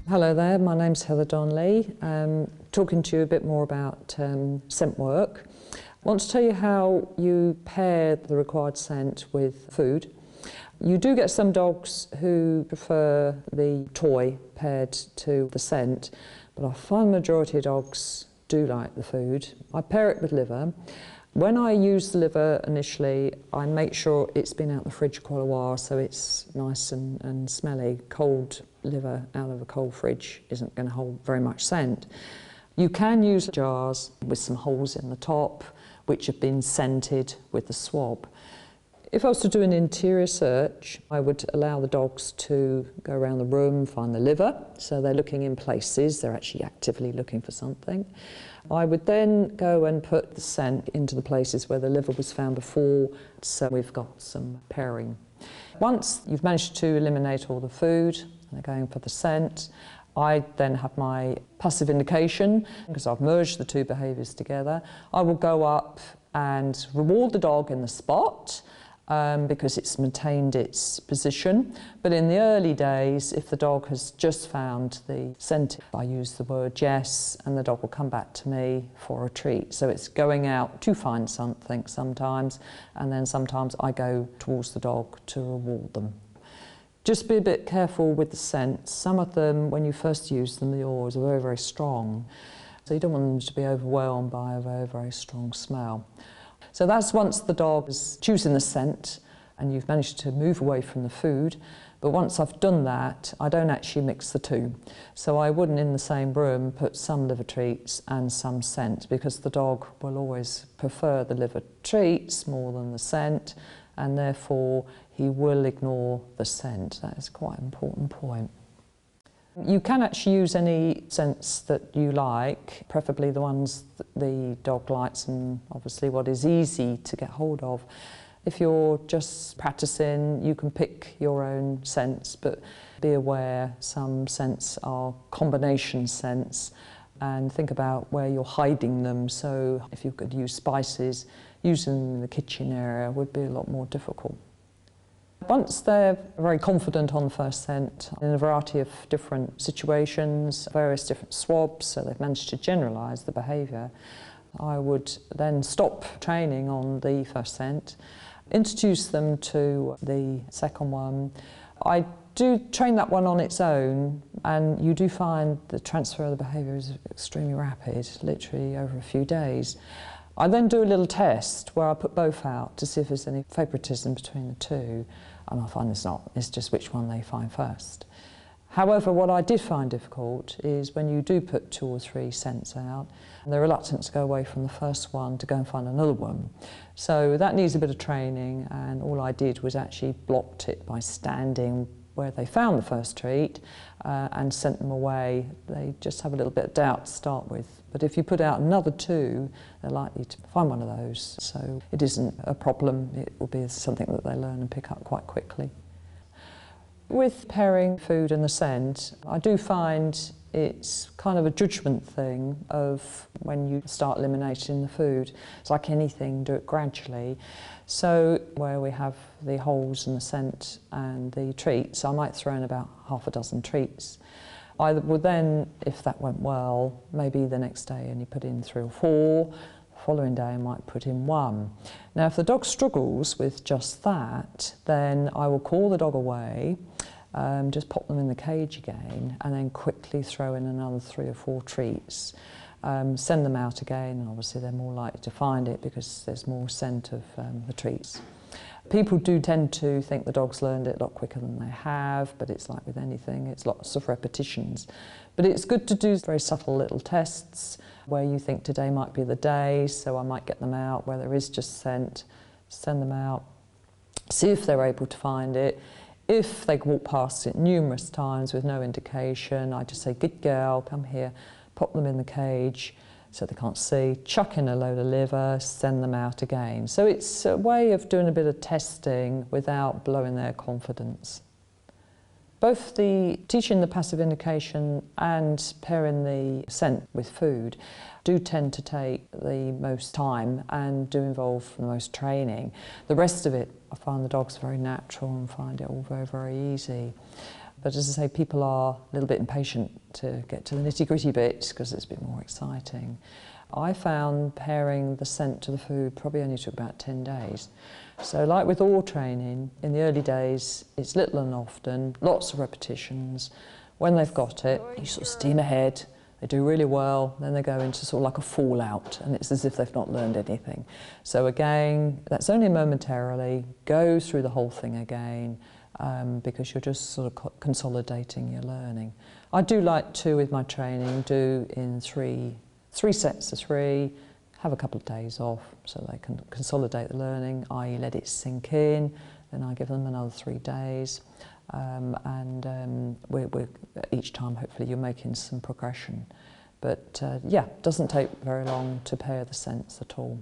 Hello there, my name's Heather Donnelly. Talking to you a bit more about scent work. I want to tell you how you pair the required scent with food. You do get some dogs who prefer the toy paired to the scent, but I find the majority of dogs do like the food. I pair it with liver. When I use the liver initially, I make sure it's been out the fridge quite a while so it's nice and smelly. Cold liver out of a cold fridge isn't going to hold very much scent. You can use jars with some holes in the top which have been scented with the swab. If I was to do an interior search, I would allow the dogs to go around the room, find the liver, so they're looking in places, they're actually actively looking for something. I would then go and put the scent into the places where the liver was found before, so we've got some pairing. Once you've managed to eliminate all the food, and they're going for the scent, I then have my passive indication, because I've merged the two behaviours together. I will go up and reward the dog in the spot, because it's maintained its position. But in the early days, if the dog has just found the scent, I use the word yes, and the dog will come back to me for a treat. So it's going out to find something sometimes, and then sometimes I go towards the dog to reward them. Just be a bit careful with the scents. Some of them, when you first use them, the oils are very, very strong. So you don't want them to be overwhelmed by a very, very strong smell. So that's once the dog is choosing the scent and you've managed to move away from the food. But once I've done that, I don't actually mix the two. So I wouldn't in the same room put some liver treats and some scent, because the dog will always prefer the liver treats more than the scent, and therefore he will ignore the scent. That is quite an important point. You can actually use any scents that you like, preferably the ones that the dog likes and obviously what is easy to get hold of. If you're just practicing, you can pick your own scents, but be aware some scents are combination scents, and think about where you're hiding them. So if you could use spices, using them in the kitchen area would be a lot more difficult. Once they're very confident on the first scent, in a variety of different situations, various different swabs, so they've managed to generalise the behaviour, I would then stop training on the first scent, introduce them to the second one. I do train that one on its own, and you do find the transfer of the behaviour is extremely rapid, literally over a few days. I then do a little test where I put both out to see if there's any favouritism between the two, and I find there's not. It's just which one they find first. However, what I did find difficult is when you do put 2 or 3 scents out, and they're reluctant to go away from the first one to go and find another one. So that needs a bit of training, and all I did was actually blocked it by standing where they found the first treat and sent them away. They just have a little bit of doubt to start with. But if you put out another 2, they're likely to find one of those. So it isn't a problem. It will be something that they learn and pick up quite quickly. With pairing food and the scent, I do find it's kind of a judgment thing of when you start eliminating the food. It's like anything, do it gradually. So where we have the holes and the scent and the treats, I might throw in about half a dozen treats. I would then, if that went well, maybe the next day only put in 3 or 4. The following day I might put in 1. Now if the dog struggles with just that, then I will call the dog away, just pop them in the cage again, and then quickly throw in another 3 or 4 treats. Send them out again, and obviously they're more likely to find it because there's more scent of the treats. People do tend to think the dog's learned it a lot quicker than they have, but it's like with anything, it's lots of repetitions. But it's good to do very subtle little tests where you think today might be the day, so I might get them out where there is just scent, send them out, see if they're able to find it. If they walk past it numerous times with no indication, I just say, good girl, come here, pop them in the cage so they can't see, chuck in a load of liver, send them out again. So it's a way of doing a bit of testing without blowing their confidence. Both the teaching the passive indication and pairing the scent with food do tend to take the most time and do involve the most training. The rest of it, I find the dogs very natural and find it all very, very easy. But as I say, people are a little bit impatient to get to the nitty-gritty bits because it's a bit more exciting. I found pairing the scent to the food probably only took about 10 days. So like with all training, in the early days, it's little and often, lots of repetitions. When they've got it, you sort of steam ahead, they do really well, then they go into sort of like a fallout, and it's as if they've not learned anything. So again, that's only momentarily, go through the whole thing again, because you're just sort of consolidating your learning. I do like to, with my training, do in three sets of 3, have a couple of days off so they can consolidate the learning, i.e. let it sink in, then I give them another 3 days, we're each time hopefully you're making some progression. But yeah, it doesn't take very long to pair the scents at all.